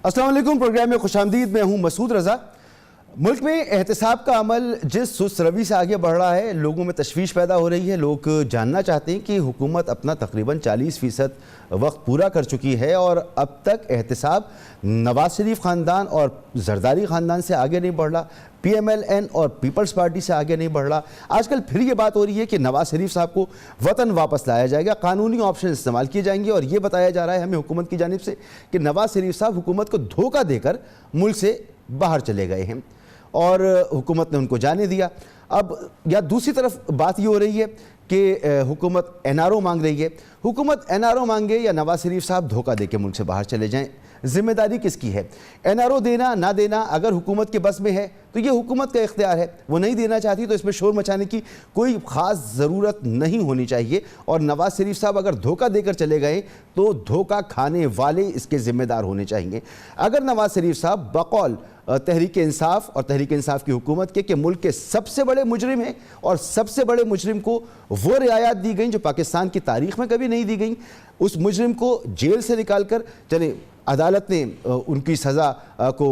السلام علیکم، پروگرام میں خوش آمدید. میں ہوں مسعود رضا. ملک میں احتساب کا عمل جس سست روی سے آگے بڑھ رہا ہے، لوگوں میں تشویش پیدا ہو رہی ہے. لوگ جاننا چاہتے ہیں کہ حکومت اپنا تقریباً 40% وقت پورا کر چکی ہے اور اب تک احتساب نواز شریف خاندان اور زرداری خاندان سے آگے نہیں بڑھ رہا، پی ایم ایل این اور پیپلز پارٹی سے آگے نہیں بڑھ رہا. آج کل پھر یہ بات ہو رہی ہے کہ نواز شریف صاحب کو وطن واپس لایا جائے گا، قانونی آپشن استعمال کیے جائیں گے، اور یہ بتایا جا رہا ہے ہمیں حکومت کی جانب سے کہ نواز شریف صاحب حکومت کو دھوکہ دے کر ملک سے باہر چلے گئے ہیں اور حکومت نے ان کو جانے دیا. اب یا دوسری طرف بات یہ ہو رہی ہے کہ حکومت این آر او مانگ رہی ہے. حکومت این آر او مانگے یا نواز شریف صاحب دھوکہ دے کے ملک سے باہر چلے جائیں، ذمہ داری کس کی ہے؟ این آر او دینا نہ دینا اگر حکومت کے بس میں ہے تو یہ حکومت کا اختیار ہے. وہ نہیں دینا چاہتی تو اس میں شور مچانے کی کوئی خاص ضرورت نہیں ہونی چاہیے. اور نواز شریف صاحب اگر دھوکہ دے کر چلے گئے تو دھوکہ کھانے والے اس کے ذمہ دار ہونے چاہیے. اگر نواز شریف صاحب بقول تحریک انصاف اور تحریک انصاف کی حکومت کے کہ ملک کے سب سے بڑے مجرم ہیں اور سب سے بڑے مجرم کو وہ رعایات دی گئیں جو پاکستان کی تاریخ میں کبھی نہیں دی گئیں، اس مجرم کو جیل سے نکال کر چلے عدالت نے ان کی سزا کو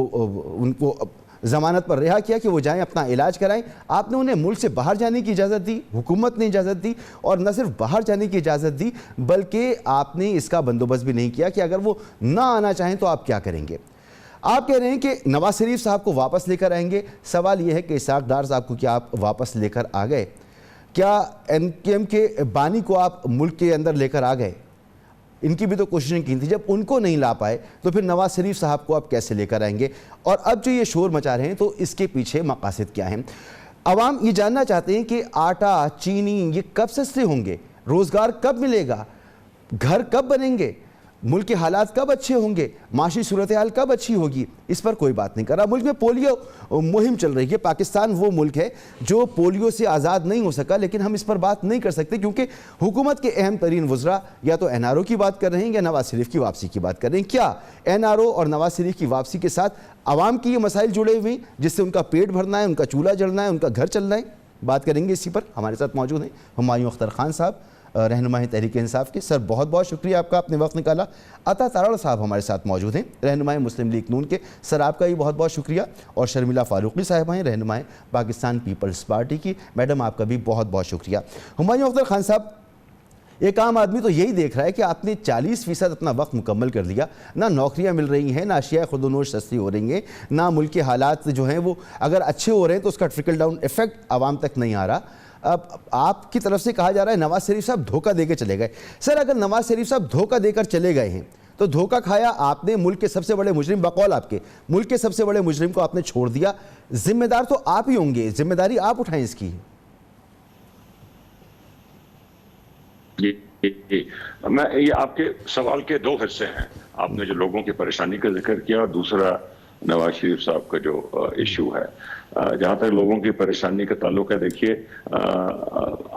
ان کو ضمانت پر رہا کیا کہ وہ جائیں اپنا علاج کرائیں. آپ نے انہیں ملک سے باہر جانے کی اجازت دی، حکومت نے اجازت دی، اور نہ صرف باہر جانے کی اجازت دی بلکہ آپ نے اس کا بندوبست بھی نہیں کیا کہ اگر وہ نہ آنا چاہیں تو آپ کیا کریں گے. آپ کہہ رہے ہیں کہ نواز شریف صاحب کو واپس لے کر آئیں گے. سوال یہ ہے کہ اسحاق ڈار صاحب کو کیا آپ واپس لے کر آ گئے؟ کیا این کے ایم کے بانی کو آپ ملک کے اندر لے کر آ گئے؟ ان کی بھی تو کوششیں کی تھی. جب ان کو نہیں لا پائے تو پھر نواز شریف صاحب کو آپ کیسے لے کر آئیں گے؟ اور اب جو یہ شور مچا رہے ہیں تو اس کے پیچھے مقاصد کیا ہیں؟ عوام یہ جاننا چاہتے ہیں کہ آٹا، چینی یہ کب سستے ہوں گے؟ روزگار کب ملے گا؟ گھر کب بنیں گے؟ ملک کے حالات کب اچھے ہوں گے؟ معاشی صورتحال کب اچھی ہوگی؟ اس پر کوئی بات نہیں کر رہا. ملک میں پولیو مہم چل رہی ہے. پاکستان وہ ملک ہے جو پولیو سے آزاد نہیں ہو سکا، لیکن ہم اس پر بات نہیں کر سکتے کیونکہ حکومت کے اہم ترین وزراء یا تو این آر او کی بات کر رہے ہیں یا نواز شریف کی واپسی کی بات کر رہے ہیں. کیا این آر او اور نواز شریف کی واپسی کے ساتھ عوام کی یہ مسائل جڑے ہوئے ہیں جس سے ان کا پیٹ بھرنا ہے، ان کا چولہا جلنا ہے، ان کا گھر چلنا ہے؟ بات کریں گے اسی پر. ہمارے ساتھ موجود ہیں ہمایوں اختر خان صاحب، رہنما ہیں تحریک انصاف کے. سر بہت بہت شکریہ آپ کا، آپ نے وقت نکالا. عطا تارڑ صاحب ہمارے ساتھ موجود ہیں، رہنما مسلم لیگ نون کے. سر آپ کا بھی بہت بہت شکریہ. اور شرمیلا فاروقی صاحبہ ہیں، رہنما پاکستان پیپلز پارٹی کی. میڈم آپ کا بھی بہت بہت شکریہ. ہمایوں اختر خان صاحب، ایک عام آدمی تو یہی دیکھ رہا ہے کہ آپ نے 40% اپنا وقت مکمل کر دیا. نہ نوکریاں مل رہی ہیں، نہ اشیاء خود و نوش سستی ہو رہی ہیں، نہ ملک کے حالات جو ہیں وہ اگر اچھے ہو رہے ہیں تو اس کا ٹرکل ڈاؤن ایفیکٹ عوام تک نہیں آ رہا. اب آپ کی طرف سے کہا جا رہا ہے نواز شریف صاحب دھوکہ دے کے چلے گئے. سر اگر نواز شریف صاحب دھوکہ دے کر چلے گئے ہیں تو دھوکہ کھایا آپ نے، ملک کے سب سے بڑے مجرم بقول آپ کے ملک کے سب سے بڑے مجرم کو آپ نے چھوڑ دیا. ذمہ دار تو آپ ہی ہوں گے، ذمہ داری آپ اٹھائیں اس کی. میں یہ آپ کے سوال کے دو حصے ہیں. آپ نے جو لوگوں کی پریشانی کا ذکر کیا اور دوسرا نواز شریف صاحب کا جو ایشو ہے. جہاں تک لوگوں کی پریشانی کا تعلق ہے، دیکھیے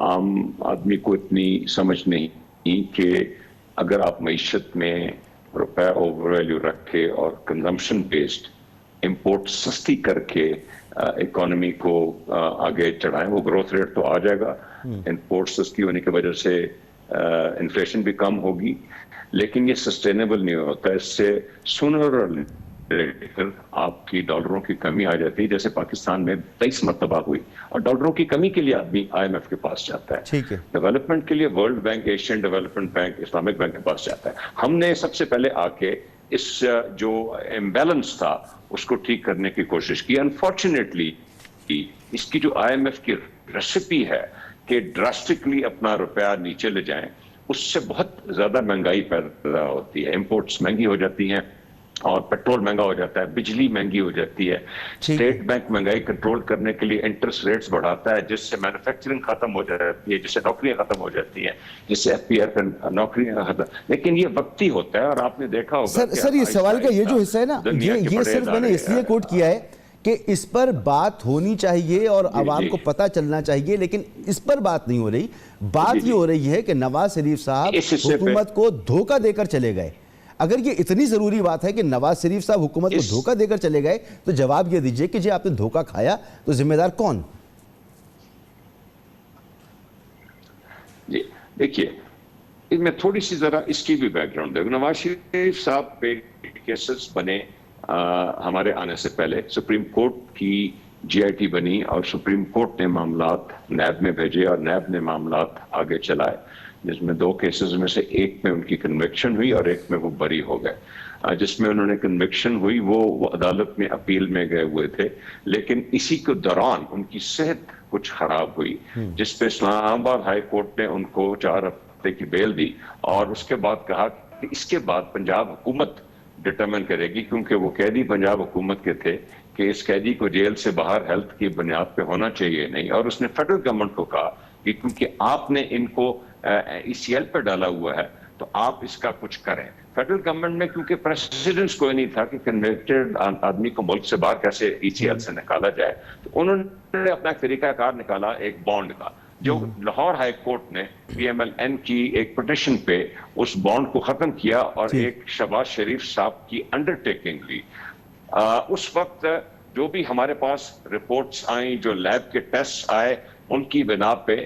عام آدمی کو اتنی سمجھ نہیں کہ اگر آپ معیشت میں روپے اوور ویلیو رکھ کے اور کنزمپشن بیسڈ امپورٹ سستی کر کے اکانومی کو آگے چڑھائیں، وہ گروتھ ریٹ تو آ جائے گا. امپورٹ سستی ہونے کی وجہ سے انفلیشن بھی کم ہوگی، لیکن یہ سسٹینیبل نہیں ہوتا. اس سے سونر اور آپ کی ڈالروں کی کمی آ جاتی ہے، جیسے پاکستان میں 23 مرتبہ ہوئی. اور ڈالروں کی کمی کے لیے آدمی آئی ایم ایف کے پاس جاتا ہے، ڈیولپمنٹ کے لیے world Bank, Asian development bank, Islamic bank کے پاس جاتا ہے. ہم نے سب سے پہلے آ کے اس جو امبیلنس تھا اس کو ٹھیک کرنے کی کوشش کی. انفارچونیٹلی اس کی جو آئی ایم ایف کی ریسیپی ہے کہ ڈراسٹکلی اپنا روپیہ نیچے لے جائیں، اس سے بہت زیادہ مہنگائی پیدا ہوتی ہے. امپورٹس مہنگی ہو جاتی ہیں اور پیٹرول مہنگا ہو جاتا ہے، بجلی مہنگی ہو جاتی ہے. اسٹیٹ بینک مہنگائی کنٹرول کرنے کے لیے انٹرسٹ ریٹس بڑھاتا ہے، جس سے مینوفیکچرنگ ختم ہو جاتی ہے، جس سے نوکریاں ختم ہو جاتی ہیں، جس سے ایف پی آر نوکریاں ختم. لیکن یہ وقتی ہوتا ہے اور آپ نے دیکھا ہوگا سر یہ سوال کا یہ جو حصہ ہے نا، یہ صرف میں نے اس لیے کوٹ کیا ہے کہ اس پر بات ہونی چاہیے اور عوام کو پتہ چلنا چاہیے، لیکن اس پر بات نہیں ہو رہی. بات یہ ہو رہی ہے کہ نواز شریف صاحب حکومت کو دھوکہ دے کر چلے گئے. اگر یہ اتنی ضروری بات ہے کہ نواز شریف صاحب حکومت کو دھوکہ دے کر چلے گئے تو جواب یہ دیجئے کہ جی آپ نے دھوکہ کھایا تو ذمہ دار کون؟ جی دیکھیے، میں تھوڑی سی ذرا اس کی بھی بیک گراؤنڈ دے. نواز شریف صاحب پہ کیسز بنے ہمارے آنے سے پہلے سپریم کورٹ کی GIT بنی اور سپریم کورٹ نے معاملات نیب میں بھیجے اور نیب نے معاملات آگے چلائے، جس میں 2 کیسز میں سے ایک میں ان کی کنوکشن ہوئی اور ایک میں وہ بری ہو گئے۔ جس میں انہوں نے کنوکشن ہوئی وہ عدالت میں اپیل میں گئے ہوئے تھے، لیکن اسی کے دوران ان کی صحت کچھ خراب ہوئی، جس پہ اسلام آباد ہائی کورٹ نے ان کو 4 ہفتے کی بیل دی اور اس کے بعد کہا کہ اس کے بعد پنجاب حکومت ڈٹرمن کرے گی، کیونکہ وہ قیدی پنجاب حکومت کے تھے، کہ اس قیدی کو جیل سے باہر ہیلتھ کی بنیاد پہ ہونا چاہیے نہیں، اور اس نے فیڈرل گورنمنٹ کو کہا کہ کیونکہ آپ نے ان کو ECL پہ ڈالا ہوا ہے تو آپ اس کا کچھ کریں۔ فیڈرل گورنمنٹ میں کیونکہ پریسیڈنٹس کوئی نہیں تھا کہ کنوکٹڈ آدمی کو ملک سے باہر کیسے ECL سے نکالا جائے، تو انہوں نے اپنا ایک طریقہ کار نکالا ایک بانڈ کا، جو لاہور ہائی کورٹ نے PMLN کی ایک پٹیشن پہ اس بانڈ کو ختم کیا اور ایک شہباز شریف صاحب کی انڈرٹیکنگ لی۔ اس وقت جو بھی ہمارے پاس رپورٹس آئیں، جو لیب کے ٹیسٹ آئے، ان کی بنا پہ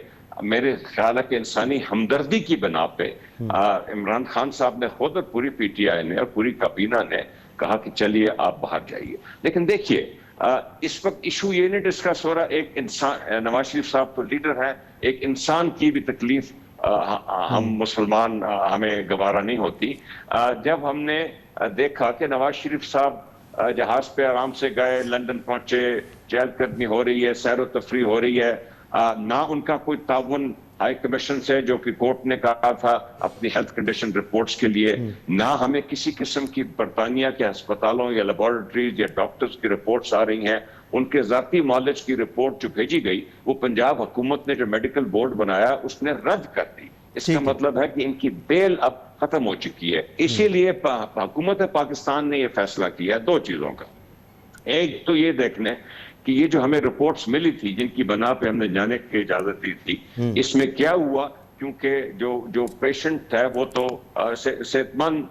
میرے خیال ہے کہ انسانی ہمدردی کی بنا پہ عمران خان صاحب نے خود اور پوری PTI نے اور پوری کابینہ نے کہا کہ چلیے آپ باہر جائیے۔ لیکن دیکھیے اس وقت ایشو یہ نہیں ڈسکس ہو رہا، ایک انسان، نواز شریف صاحب تو لیڈر ہیں، ایک انسان کی بھی تکلیف ہم مسلمان ہمیں گوارا نہیں ہوتی۔ جب ہم نے دیکھا کہ نواز شریف صاحب جہاز پہ آرام سے گئے، لندن پہنچے، چہل قدمی ہو رہی ہے، سیر و تفریح ہو رہی ہے، نہ ان کا کوئی تعاون ہائی کمیشن سے جو کہ کورٹ نے کہا تھا اپنی ہیلتھ کنڈیشن رپورٹس کے لیے، نہ ہمیں کسی قسم کی برطانیہ کے ہسپتالوں یا لیبارٹریز یا ڈاکٹرز کی رپورٹس آ رہی ہیں۔ ان کے ذاتی معالج کی رپورٹ جو بھیجی گئی وہ پنجاب حکومت نے جو میڈیکل بورڈ بنایا اس نے رد کر دی۔ اس کا مطلب ہے کہ ان کی بیل اب ختم ہو چکی ہے۔ اسی لیے حکومت پاکستان نے یہ فیصلہ کیا 2 چیزوں کا، ایک تو یہ دیکھنے کہ یہ جو ہمیں رپورٹس ملی تھی جن کی بنا پہ ہم نے جانے کی اجازت دی تھی، اس میں کیا ہوا، کیونکہ جو پیشنٹ ہے وہ تو صحت مند،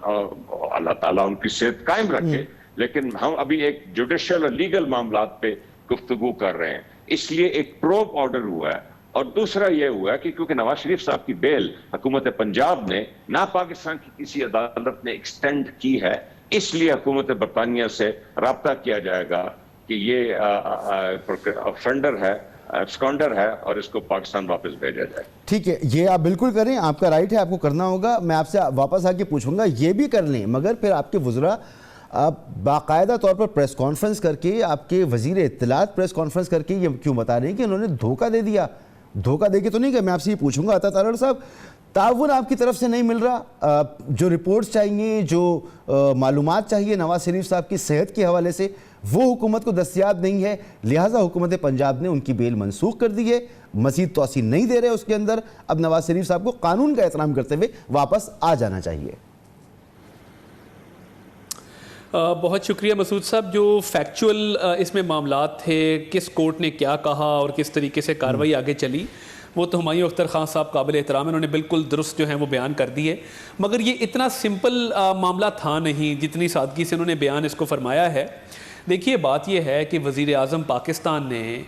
اللہ تعالیٰ ان کی صحت قائم رکھے، لیکن ہم ابھی ایک جوڈیشل اور لیگل معاملات پہ گفتگو کر رہے ہیں، اس لیے ایک پروب آرڈر ہوا ہے۔ اور دوسرا یہ ہوا کہ کیونکہ نواز شریف صاحب کی بیل حکومت پنجاب نے نہ پاکستان کی کسی عدالت نے ایکسٹینڈ کی ہے، اس لیے حکومت برطانیہ سے رابطہ کیا جائے گا کہ یہ افینڈر ہے، ایبسکانڈر ہے، اور اس کو پاکستان واپس بھیجا جائے۔ ٹھیک ہے، یہ آپ بالکل کریں، آپ کا رائٹ ہے، آپ کو کرنا ہوگا۔ میں آپ سے واپس آ کے پوچھوں گا یہ بھی کر لیں، مگر پھر آپ کے وزراء باقاعدہ طور پر پریس کانفرنس کر کے، آپ کے وزیر اطلاعات پریس کانفرنس کر کے یہ کیوں بتا رہے ہیں کہ انہوں نے دھوکہ دے دیا؟ دھوکہ دے کے تو نہیں کہ میں آپ سے یہ پوچھوں گا عطا تارڑ صاحب، تعاون آپ کی طرف سے نہیں مل رہا، جو رپورٹس چاہیے، جو معلومات چاہیے نواز شریف صاحب کی صحت کے حوالے سے، وہ حکومت کو دستیاب نہیں ہے، لہٰذا حکومت پنجاب نے ان کی بیل منسوخ کر دی ہے، مزید توسیع نہیں دے رہے اس کے اندر، اب نواز شریف صاحب کو قانون کا احترام کرتے ہوئے واپس آ جانا چاہیے۔ بہت شکریہ مسعود صاحب، جو فیکچول اس میں معاملات تھے، کس کورٹ نے کیا کہا اور کس طریقے سے کارروائی آگے چلی، وہ تو ہمایوں اختر خان صاحب قابل احترام ہیں، انہوں نے بالکل درست جو ہیں وہ بیان کر دیے، مگر یہ اتنا سمپل معاملہ تھا نہیں جتنی سادگی سے انہوں نے بیان اس کو فرمایا ہے۔ دیکھیے بات یہ ہے کہ وزیر اعظم پاکستان نے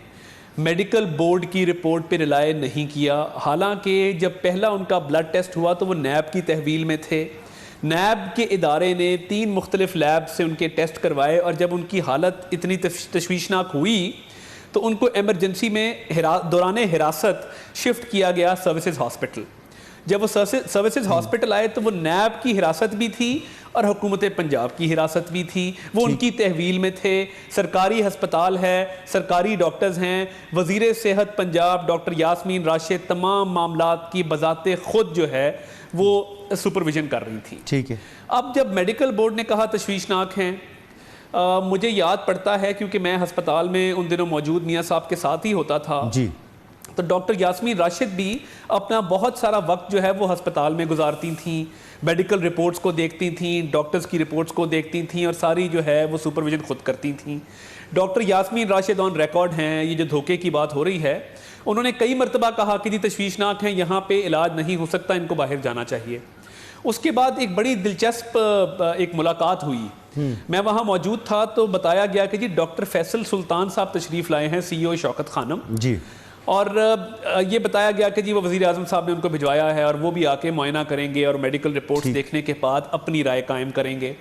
میڈیکل بورڈ کی رپورٹ پہ رلائے نہیں کیا، حالانکہ جب پہلا ان کا بلڈ ٹیسٹ ہوا تو وہ نیب کی تحویل میں تھے، نیب کے ادارے نے 3 مختلف لیب سے ان کے ٹیسٹ کروائے، اور جب ان کی حالت اتنی تشویشناک ہوئی تو ان کو ایمرجنسی میں دوران حراست شفٹ کیا گیا سروسز ہاسپٹل۔ جب وہ سروسز ہاسپٹل آئے تو وہ نیب کی حراست بھی تھی اور حکومت پنجاب کی حراست بھی تھی، وہ ان کی تحویل میں تھے، سرکاری ہسپتال ہے، سرکاری ڈاکٹرز ہیں، وزیر صحت پنجاب ڈاکٹر یاسمین راشد تمام معاملات کی بذات خود جو ہے وہ سپرویژن کر رہی تھی۔ ٹھیک ہے، اب جب میڈیکل بورڈ نے کہا تشویشناک ہیں، مجھے یاد پڑتا ہے کیونکہ میں ہسپتال میں ان دنوں موجود میاں صاحب کے ساتھ ہی ہوتا تھا، جی، تو ڈاکٹر یاسمین راشد بھی اپنا بہت سارا وقت جو ہے وہ ہسپتال میں گزارتی تھیں، میڈیکل رپورٹس کو دیکھتی تھیں، ڈاکٹرز کی رپورٹس کو دیکھتی تھیں، اور ساری جو ہے وہ سپرویژن خود کرتی تھیں۔ Doctor Yasmin Rashid on record ہیں، یہ جو دھوکے کی بات ہو رہی ہے، انہوں نے کئی مرتبہ کہا کہ جی تشویشناک ہیں، یہاں پہ علاج نہیں ہو سکتا، ان کو باہر جانا چاہیے۔ اس کے بعد ایک بڑی دلچسپ ایک ملاقات ہوئی، میں وہاں موجود تھا، تو بتایا گیا کہ جی ڈاکٹر فیصل سلطان صاحب تشریف لائے ہیں، CEO شوکت خانم، جی، اور یہ بتایا گیا کہ جی وہ وزیر اعظم صاحب نے ان کو بھجوایا ہے اور وہ بھی آ کے معائنہ کریں گے اور میڈیکل رپورٹس دیکھنے کے بعد اپنی رائے قائم کریں گے۔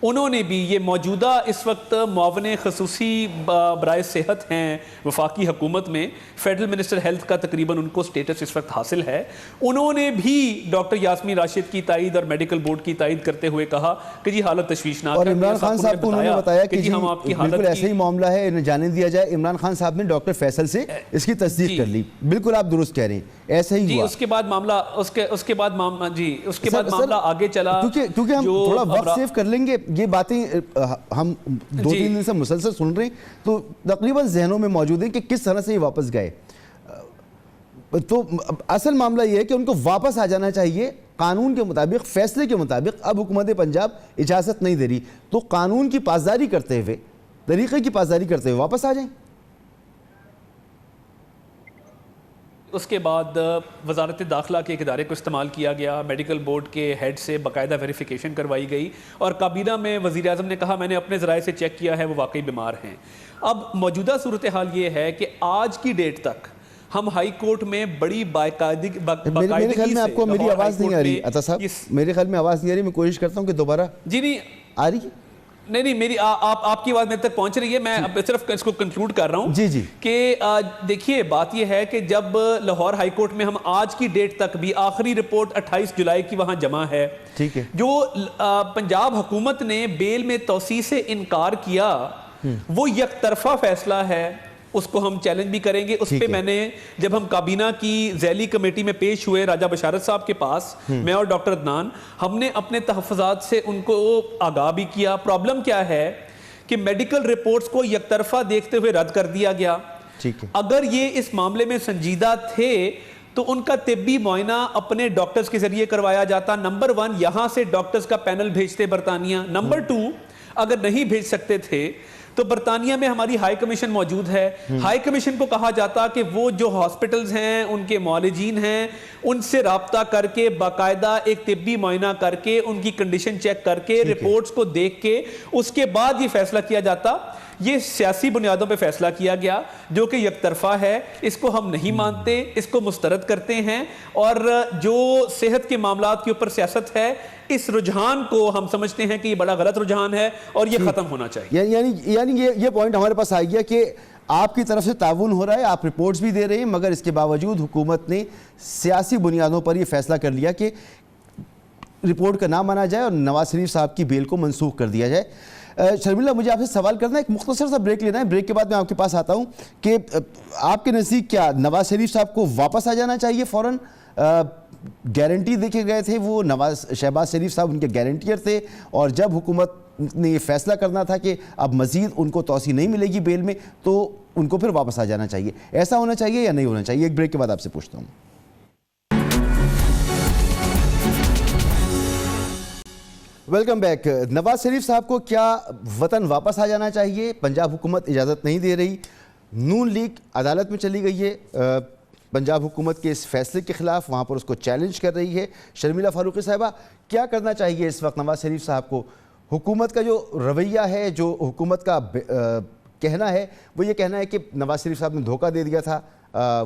انہوں نے بھی یہ موجودہ اس وقت معاون خصوصی برائے صحت ہیں وفاقی حکومت میں، فیڈرل منسٹر ہیلتھ کا تقریباً ان کو سٹیٹس اس وقت حاصل ہے، انہوں نے بھی ڈاکٹر یاسمین راشد کی تائید اور میڈیکل بورڈ کی تائید کرتے ہوئے کہا کہ جی حالت تشویشناک ہے، اور عمران خان صاحب کو انہوں نے بتایا کہ جی ہم آپ کی حالت بالکل ایسا ہی معاملہ ہے، انہیں جانے دیا جائے. عمران خان صاحب نے ڈاکٹر فیصل سے اس کی تصدیق کر لی. بالکل آپ درست کہہ رہے ہیں، ایسا ہی ہوا. اس کے بعد معاملہ آگے چلا. کیونکہ ہم تھوڑا وقت سیو کر لیں گے، یہ باتیں ہم 2-3 دن سے مسلسل سن رہے ہیں تو تقریباً ذہنوں میں موجود ہیں کہ کس طرح سے یہ واپس گئے. تو اصل معاملہ یہ ہے کہ ان کو واپس آ جانا چاہیے قانون کے مطابق، فیصلے کے مطابق. اب حکومت پنجاب اجازت نہیں دے رہی تو قانون کی پاسداری کرتے ہوئے، طریقے کی پاسداری کرتے ہوئے واپس آ جائیں. اس کے بعد وزارت داخلہ کے ایک ادارے کو استعمال کیا گیا، میڈیکل بورڈ کے ہیڈ سے باقاعدہ ویریفیکیشن کروائی گئی اور کابینہ میں وزیر اعظم نے کہا میں نے اپنے ذرائع سے چیک کیا ہے وہ واقعی بیمار ہیں. اب موجودہ صورتحال یہ ہے کہ آج کی ڈیٹ تک ہم ہائی کورٹ میں بڑی باقاعدگی میرے خیال میں آپ کو میری آواز نہیں آ رہی عطا صاحب، میرے خیال میں آواز نہیں آ رہی. میں کوشش کرتا ہوں کہ دوبارہ. جی نہیں آ رہی ہے؟ نہیں میری آپ کی آواز میرے تک پہنچ رہی ہے. میں اب صرف اس کو کنکلوڈ کر رہا ہوں جی کہ دیکھیے بات یہ ہے کہ جب لاہور ہائی کورٹ میں ہم آج کی ڈیٹ تک بھی آخری رپورٹ 28 جولائی کی وہاں جمع ہے، ٹھیک ہے، جو پنجاب حکومت نے بیل میں توسیع سے انکار کیا وہ یک طرفہ فیصلہ ہے، اس کو ہم چیلنج بھی کریں گے. اس پہ میں نے جب ہم کابینہ کی ذیلی کمیٹی میں پیش ہوئے راجہ بشارت صاحب کے پاس، میں اور ڈاکٹر عدنان، ہم نے اپنے تحفظات سے ان کو آگاہ بھی کیا. پرابلم کیا ہے کہ میڈیکل رپورٹس کو یک طرفہ دیکھتے ہوئے رد کر دیا گیا. اگر یہ اس معاملے میں سنجیدہ تھے تو ان کا طبی معائنہ اپنے ڈاکٹرز کے ذریعے کروایا جاتا. نمبر 1 یہاں سے ڈاکٹرز کا پینل بھیجتے برطانیہ. نمبر 2 اگر نہیں بھیج سکتے تھے تو برطانیہ میں ہماری ہائی کمیشن موجود ہے. ہائی کمیشن کو کہا جاتا کہ وہ جو ہاسپٹلز ہیں ان کے معالجین ہیں ان سے رابطہ کر کے باقاعدہ ایک طبی معائنہ کر کے ان کی کنڈیشن چیک کر کے رپورٹس کو دیکھ کے اس کے بعد یہ فیصلہ کیا جاتا. یہ سیاسی بنیادوں پہ فیصلہ کیا گیا جو کہ یک طرفہ ہے. اس کو ہم نہیں مانتے، اس کو مسترد کرتے ہیں اور جو صحت کے معاملات کے اوپر سیاست ہے اس رجحان کو ہم سمجھتے ہیں کہ یہ بڑا غلط رجحان ہے اور یہ ختم ہونا چاہیے. یعنی یہ پوائنٹ ہمارے پاس آ گیا کہ آپ کی طرف سے تعاون ہو رہا ہے، آپ رپورٹس بھی دے رہے ہیں، مگر اس کے باوجود حکومت نے سیاسی بنیادوں پر یہ فیصلہ کر لیا کہ رپورٹ کا نہ مانا جائے اور نواز شریف صاحب کی بیل کو منسوخ کر دیا جائے. شرمیلا مجھے آپ سے سوال کرنا ہے، ایک مختصر سا بریک لینا ہے. بریک کے بعد میں آپ کے پاس آتا ہوں کہ آپ کے نزدیک کیا نواز شریف صاحب کو واپس آ جانا چاہیے فوراً؟ گارنٹی دیکھے گئے تھے وہ شہباز شریف صاحب ان کے گارنٹیئر تھے اور جب حکومت نے یہ فیصلہ کرنا تھا کہ اب مزید ان کو توسیع نہیں ملے گی بیل میں تو ان کو پھر واپس آ جانا چاہیے. ایسا ہونا چاہیے یا نہیں ہونا چاہیے؟ ایک بریک کے بعد آپ سے پوچھتا ہوں. Welcome back. نواز شریف صاحب کو کیا وطن واپس آ جانا چاہیے؟ پنجاب حکومت اجازت نہیں دے رہی. نون لیگ عدالت میں چلی گئی ہے پنجاب حکومت کے اس فیصلے کے خلاف، وہاں پر اس کو چیلنج کر رہی ہے. شرمیلا فاروقی صاحبہ، کیا کرنا چاہیے اس وقت نواز شریف صاحب کو؟ حکومت کا جو رویہ ہے، جو حکومت کا کہنا ہے، وہ یہ کہنا ہے کہ نواز شریف صاحب نے دھوکہ دے دیا تھا،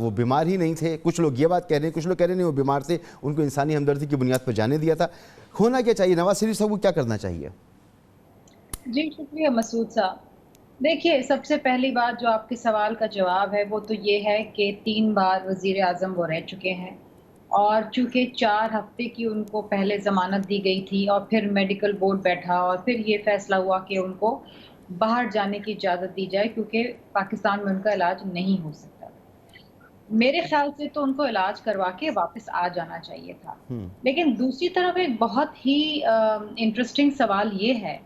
وہ بیمار ہی نہیں تھے. کچھ لوگ یہ بات کہہ رہے ہیں، کچھ لوگ کہہ رہے ہیں وہ بیمار تھے، ان کو انسانی ہمدردی کی بنیاد پر جانے دیا تھا. ہونا کیا چاہیے؟ نواز شریف صاحب کو کیا کرنا چاہیے؟ جی شکریہ مسعود صاحب. دیکھیے، سب سے پہلی بات جو آپ کے سوال کا جواب ہے وہ تو یہ ہے کہ 3 بار وزیر اعظم وہ رہ چکے ہیں اور چونکہ 4 ہفتے کی ان کو پہلے ضمانت دی گئی تھی اور پھر میڈیکل بورڈ بیٹھا اور پھر یہ فیصلہ ہوا کہ ان کو باہر جانے کی اجازت دی جائے کیونکہ پاکستان میں ان کا علاج نہیں ہو سکتا. میرے خیال سے تو ان کو علاج کروا کے واپس آ جانا چاہیے تھا. لیکن دوسری طرف ایک بہت ہی انٹرسٹنگ سوال یہ ہے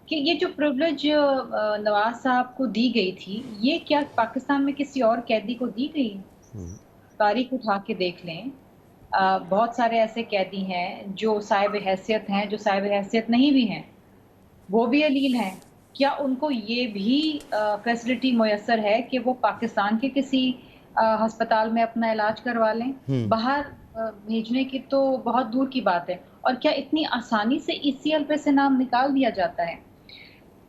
کہ یہ جو پریولیج نواز صاحب کو دی گئی تھی یہ کیا پاکستان میں کسی اور قیدی کو دی گئی؟ تاریخ اٹھا کے دیکھ لیں، بہت سارے ایسے قیدی ہیں جو صاحب حیثیت ہیں، جو صاحب حیثیت نہیں بھی ہیں، وہ بھی علیل ہیں. کیا ان کو یہ بھی فیسلٹی میسر ہے کہ وہ پاکستان کے کسی ہسپتال میں اپنا علاج کروا لیں؟ باہر بھیجنے کی تو بہت دور کی بات ہے. اور کیا اتنی آسانی سے ECL پہ سے نام نکال دیا جاتا ہے؟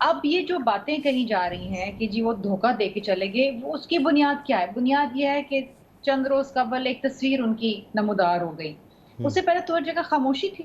اب یہ جو باتیں کہی جا رہی ہیں کہ جی وہ دھوکہ دے کے چلے گئے، وہ اس کی بنیاد کیا ہے؟ بنیاد یہ ہے کہ چند روز قبل ایک تصویر ان کی نمودار ہو گئی. اس سے پہلے تو ہر جگہ خاموشی تھی.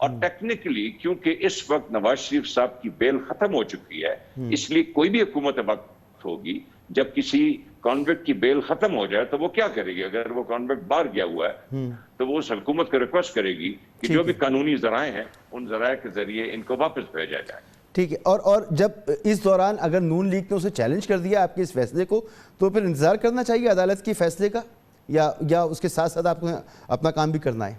اور ٹیکنیکلی کیونکہ اس وقت نواز شریف صاحب کی بیل ختم ہو چکی ہے، اس لیے کوئی بھی حکومت وقت ہوگی جب کسی کانوکٹ کی بیل ختم ہو جائے تو وہ کیا کرے گی؟ اگر وہ کانوکٹ باہر گیا ہوا ہے تو وہ اس حکومت کو ریکویسٹ کرے گی کہ جو بھی قانونی ذرائع ہیں ان ذرائع کے ذریعے ان کو واپس بھیجا جائے. ٹھیک ہے. اور جب اس دوران اگر نون لیگ نے اسے چیلنج کر دیا آپ کے اس فیصلے کو تو پھر انتظار کرنا چاہیے عدالت کی فیصلے کا یا اس کے ساتھ ساتھ آپ کو اپنا کام بھی کرنا ہے؟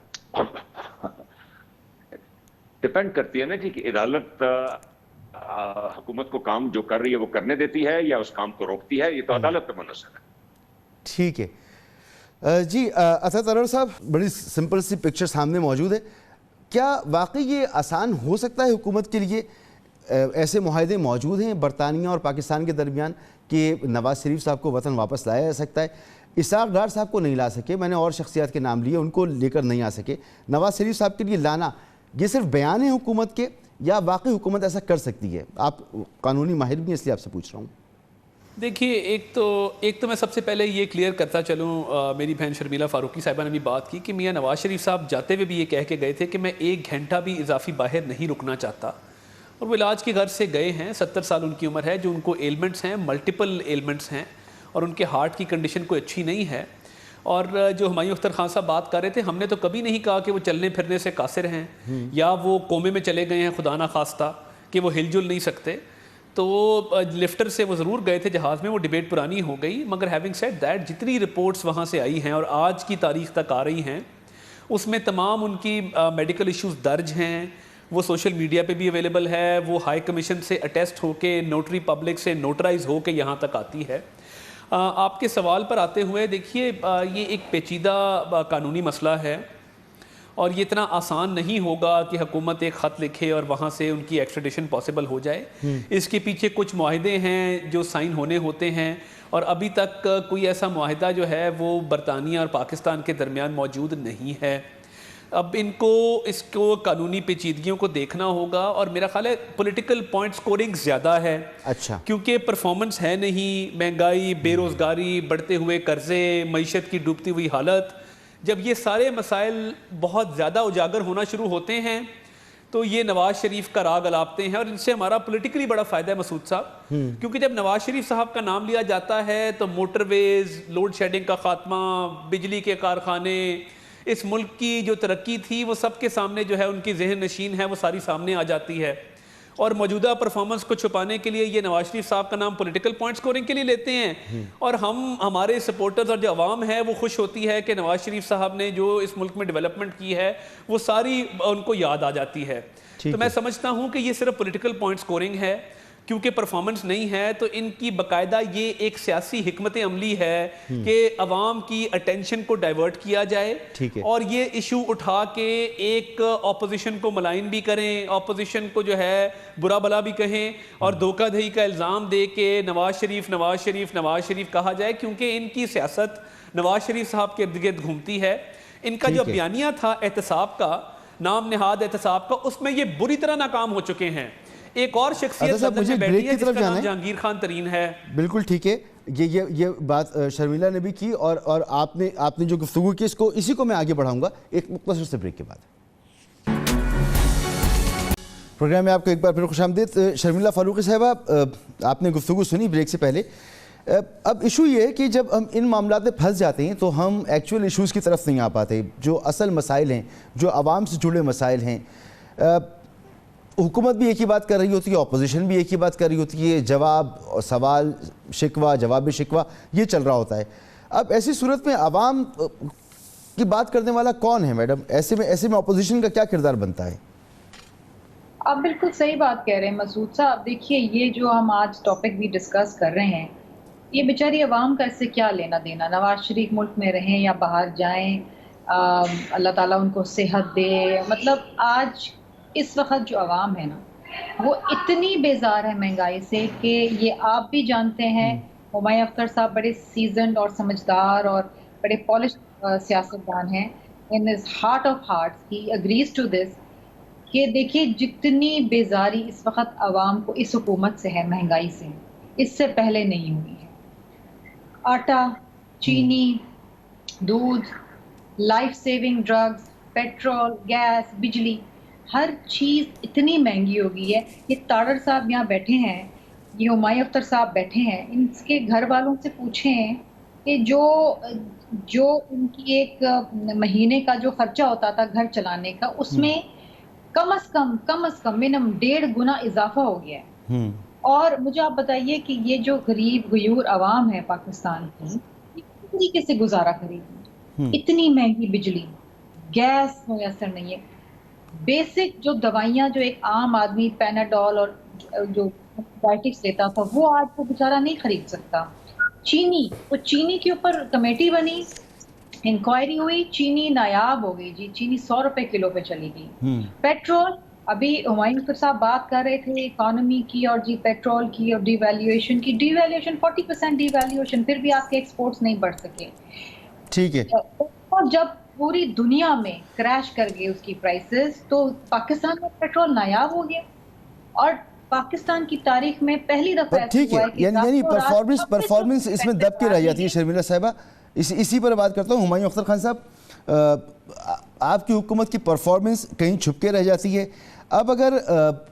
ڈیپینڈ کرتی ہے نا جی کہ عدالت حکومت کو کام جو کر رہی ہے وہ کرنے دیتی ہے یا اس کام کو روکتی ہے، یہ تو عدالت پہ منحصر ہے. ٹھیک ہے جی. اسد انور صاحب، بڑی سمپل سی پکچر سامنے موجود ہے. کیا واقعی یہ آسان ہو سکتا ہے حکومت کے لیے؟ ایسے معاہدے موجود ہیں برطانیہ اور پاکستان کے درمیان کہ نواز شریف صاحب کو وطن واپس لایا جا سکتا ہے. اسحاق ڈار صاحب کو نہیں لا سکے، میں نے اور شخصیات کے نام لیے، ان کو لے کر نہیں آ سکے. نواز شریف صاحب کے لیے لانا یہ صرف بیان ہے حکومت کے یا واقعی حکومت ایسا کر سکتی ہے؟ آپ قانونی ماہر بھی ہیں اس لیے آپ سے پوچھ رہا ہوں. دیکھیے، ایک تو میں سب سے پہلے یہ کلیئر کرتا چلوں، میری بہن شرمیلا فاروقی صاحبہ نے بھی بات کی کہ میاں نواز شریف صاحب جاتے ہوئے بھی یہ کہہ کے گئے تھے کہ میں 1 گھنٹہ بھی اضافی باہر نہیں رکنا چاہتا، اور وہ علاج کی غرض سے گئے ہیں. 70 سال ان کی عمر ہے، جو ان کو ایلمنٹس ہیں، ملٹیپل ایلمنٹس ہیں، اور ان کے ہارٹ کی کنڈیشن کوئی اچھی نہیں ہے. اور جو ہمایوں اختر خان صاحب بات کر رہے تھے، ہم نے تو کبھی نہیں کہا کہ وہ چلنے پھرنے سے قاصر ہیں یا وہ کومے میں چلے گئے ہیں خدا نہ خواستہ کہ وہ ہل جل نہیں سکتے. تو وہ لفٹر سے وہ ضرور گئے تھے جہاز میں، وہ ڈیبیٹ پرانی ہو گئی. مگر ہیونگ سیڈ دیٹ، جتنی رپورٹس وہاں سے آئی ہیں اور آج کی تاریخ تک آ رہی ہیں، اس میں تمام ان کی میڈیکل ایشوز درج ہیں. وہ سوشل میڈیا پہ بھی اویلیبل ہے، وہ ہائی کمیشن سے اٹیسٹ ہو کے نوٹری پبلک سے نوٹرائز ہو کے یہاں تک آتی ہے. آپ کے سوال پر آتے ہوئے دیکھیے، یہ ایک پیچیدہ قانونی مسئلہ ہے اور یہ اتنا آسان نہیں ہوگا کہ حکومت ایک خط لکھے اور وہاں سے ان کی ایکسٹریڈیشن پاسبل ہو جائے. اس کے پیچھے کچھ معاہدے ہیں جو سائن ہونے ہوتے ہیں، اور ابھی تک کوئی ایسا معاہدہ جو ہے وہ برطانیہ اور پاکستان کے درمیان موجود نہیں ہے. اب اس کو قانونی پیچیدگیوں کو دیکھنا ہوگا، اور میرا خیال ہے پولیٹیکل پوائنٹ سکورنگ زیادہ ہے. اچھا. کیونکہ پرفارمنس ہے نہیں، مہنگائی، بے روزگاری، بڑھتے ہوئے قرضے، معیشت کی ڈوبتی ہوئی حالت. جب یہ سارے مسائل بہت زیادہ اجاگر ہونا شروع ہوتے ہیں تو یہ نواز شریف کا راگ الاپتے ہیں، اور ان سے ہمارا پولیٹیکلی بڑا فائدہ ہے مسعود صاحب. کیونکہ جب نواز شریف صاحب کا نام لیا جاتا ہے تو موٹر ویز، لوڈ شیڈنگ کا خاتمہ، بجلی کے کارخانے، اس ملک کی جو ترقی تھی وہ سب کے سامنے جو ہے ان کی ذہن نشین ہے، وہ ساری سامنے آ جاتی ہے. اور موجودہ پرفارمنس کو چھپانے کے لیے یہ نواز شریف صاحب کا نام پولیٹیکل پوائنٹ سکورنگ کے لیے لیتے ہیں. اور ہمارے سپورٹرز اور جو عوام ہے وہ خوش ہوتی ہے کہ نواز شریف صاحب نے جو اس ملک میں ڈیولپمنٹ کی ہے وہ ساری ان کو یاد آ جاتی ہے. تو میں سمجھتا ہوں کہ یہ صرف پولیٹیکل پوائنٹ سکورنگ ہے، کیونکہ پرفارمنس نہیں ہے. تو ان کی باقاعدہ یہ ایک سیاسی حکمت عملی ہے کہ عوام کی اٹینشن کو ڈائیورٹ کیا جائے اور یہ ایشو اٹھا کے ایک اپوزیشن کو ملائن بھی کریں، اپوزیشن کو جو ہے برا بلا بھی کہیں، اور دھوکہ دہی کا الزام دے کے نواز شریف کہا جائے. کیونکہ ان کی سیاست نواز شریف صاحب کے ارد گرد گھومتی ہے. ان کا جو بیانیہ تھا احتساب کا، نام نہاد احتساب کا، اس میں یہ بری طرح ناکام ہو چکے ہیں. ایک اور شخصیت میں بیٹھی ہے جس کا نام جہانگیر خان ترین ہے. بالکل ٹھیک ہے. یہ بات شرمیلا نے بھی کی، اور آپ نے جو گفتگو کی اسی کو میں آگے بڑھاؤں گا ایک مختصر سے بریک کے بعد. پروگرام میں آپ کو ایک بار پھر خوش آمدید. شرمیلا فاروقی صاحبہ، آپ نے گفتگو سنی بریک سے پہلے. اب ایشو یہ ہے کہ جب ہم ان معاملات میں پھنس جاتے ہیں تو ہم ایکچول ایشوز کی طرف نہیں آ پاتے. جو اصل مسائل ہیں، جو عوام سے جڑے مسائل ہیں، حکومت بھی ایک ہی بات کر رہی ہوتی ہے، اپوزیشن بھی ایک ہی بات کر رہی ہوتی ہے، جواب سوال شکوہ جواب شکوہ یہ چل رہا ہوتا ہے. اب ایسی صورت میں عوام کی بات کرنے والا کون ہے میڈم؟ ایسے میں اپوزیشن کا کیا کردار بنتا ہے؟ آپ بالکل صحیح بات کہہ رہے ہیں مسعود صاحب. دیکھیے، یہ جو ہم آج ٹاپک بھی ڈسکس کر رہے ہیں، یہ بیچاری عوام کا اس سے کیا لینا دینا؟ نواز شریف ملک میں رہیں یا باہر جائیں، اللہ تعالیٰ ان کو صحت دے. مطلب آج اس وقت جو عوام ہے نا، وہ اتنی بیزار ہے مہنگائی سے کہ یہ آپ بھی جانتے ہیں. ہمایوں اختر صاحب بڑے سیزنڈ اور سمجھدار اور بڑے پالش سیاستدان ہیں. In his heart of hearts he agrees to this کہ دیکھیے جتنی بیزاری اس وقت عوام کو اس حکومت سے ہے، مہنگائی سے، اس سے پہلے نہیں ہوئی ہے. آٹا، چینی، دودھ، life saving drugs, petrol, gas, بجلی، ہر چیز اتنی مہنگی ہو گئی ہے. یہ تاڑر صاحب یہاں بیٹھے ہیں, یہ ہمایوں اختر صاحب بیٹھے ہیں, ان کے گھر والوں سے پوچھیں کہ جو ان کی ایک مہینے کا جو خرچہ ہوتا تھا گھر چلانے کا, اس میں کم از کم منیمم 1.5 گنا اضافہ ہو گیا ہے. اور مجھے آپ بتائیے کہ یہ جو غریب غیور عوام ہے پاکستان کی, کس طریقے سے گزارا کرے گی؟ اتنی مہنگی بجلی, گیس میسر نہیں ہے, بیسک جو دوائیاں جو ایک عام آدمی پیناڈول اور جو اینٹی بائیوٹکس لیتا تھا وہ آج وہ بیچارہ نہیں خرید سکتا. چینی کے اوپر کمیٹی بنی, انکوائری ہوئی, چینی نایاب ہو گئی جی, چینی 100 روپے کلو پہ چلی گئی. پیٹرول, ابھی ہمایوں اختر صاحب بات کر رہے تھے اکانومی کی اور جی پیٹرول کی اور ڈی ویلیویشن کی. ڈی ویلیویشن 40% ڈی ویلیویشن, پھر بھی آپ کے ایکسپورٹس نہیں بڑھ سکے. ٹھیک ہے. اور جب پوری دنیا میں کریش کر گئے اس کی پرائسز, تو پاکستان میں پیٹرول نایاب ہو گیا. اور پاکستان کی تاریخ میں پہلی دفعہ ٹھیک ہے, یعنی پرفارمنس اس میں دب کے رہ جاتی ہے. شرمیلا صاحبہ, اسی پر بات کرتا ہوں. ہمایوں اختر خان صاحب, آپ کی حکومت کی پرفارمنس کہیں چھپ کے رہ جاتی ہے. اب اگر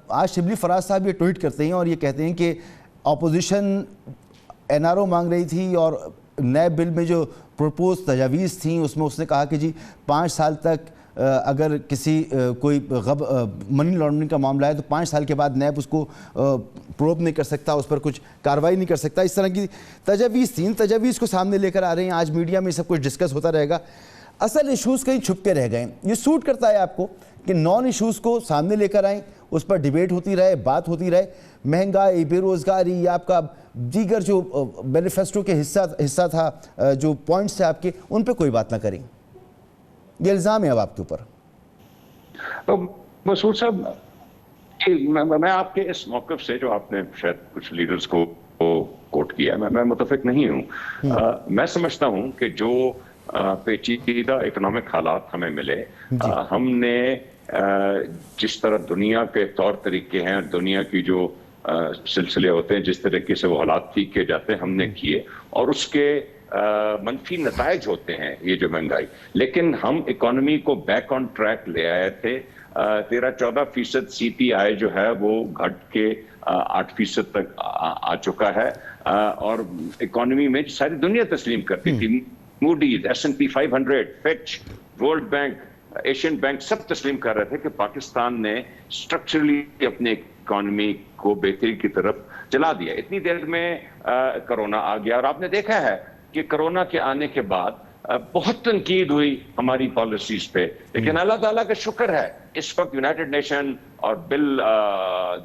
آج شبلی فراز صاحب یہ ٹویٹ کرتے ہیں اور یہ کہتے ہیں کہ اپوزیشن NRO مانگ رہی تھی اور نئے بل میں جو پروپوز تجاویز تھیں اس میں اس نے کہا کہ جی 5 سال تک اگر کسی کوئی منی لانڈرنگ کا معاملہ ہے تو 5 سال کے بعد نیب اس کو پروب نہیں کر سکتا, اس پر کچھ کارروائی نہیں کر سکتا. اس طرح کی تجاویز تھیں, تجاویز کو سامنے لے کر آ رہے ہیں. آج میڈیا میں سب کچھ ڈسکس ہوتا رہے گا. اصل ایشوز کہیں چھپ کے رہ گئے. یہ سوٹ کرتا ہے آپ کو کہ نان ایشوز کو سامنے لے کر آئیں, اس پر ڈیبیٹ ہوتی رہے, بات ہوتی رہے. مہنگائی, بے روزگاری, آپ کا دیگر جو مینیفیسٹو کے حصہ تھا, جو پوائنٹس تھے آپ کے, ان پہ کوئی بات نہ کریں. یہ الزام ہے اب آپ کے اوپر. مسعود صاحب, میں آپ کے اس موقف سے جو آپ نے شاید کچھ لیڈرز کو کوٹ کیا, میں متفق نہیں ہوں. میں سمجھتا ہوں کہ جو پیچیدہ اکنامک حالات ہمیں ملے, ہم نے جس طرح دنیا کے طور طریقے ہیں, دنیا کی جو سلسلے ہوتے ہیں, جس طریقے سے وہ حالات ٹھیک کیے جاتے ہیں, ہم نے کیے, اور اس کے منفی نتائج ہوتے ہیں یہ جو مہنگائی. لیکن ہم اکانومی کو بیک آن ٹریک لے آئے تھے. 13-14% CPI جو ہے وہ گھٹ کے 8% تک آ چکا ہے, اور اکانومی میں ساری دنیا تسلیم کرتی تھی. Moody's, S&P 500, Fitch, World Bank, Asian Bank, سب تسلیم کر رہے تھے کہ پاکستان نے اسٹرکچرلی اپنے اکانومی کو بہتری کی طرف چلا دیا. اتنی دیر میں کرونا آ گیا, اور آپ نے دیکھا ہے کہ کرونا کے آنے کے بعد بہت تنقید ہوئی ہماری پالیسیز پہ, لیکن اللہ تعالیٰ کا شکر ہے اس وقت یونائٹڈ نیشن اور بل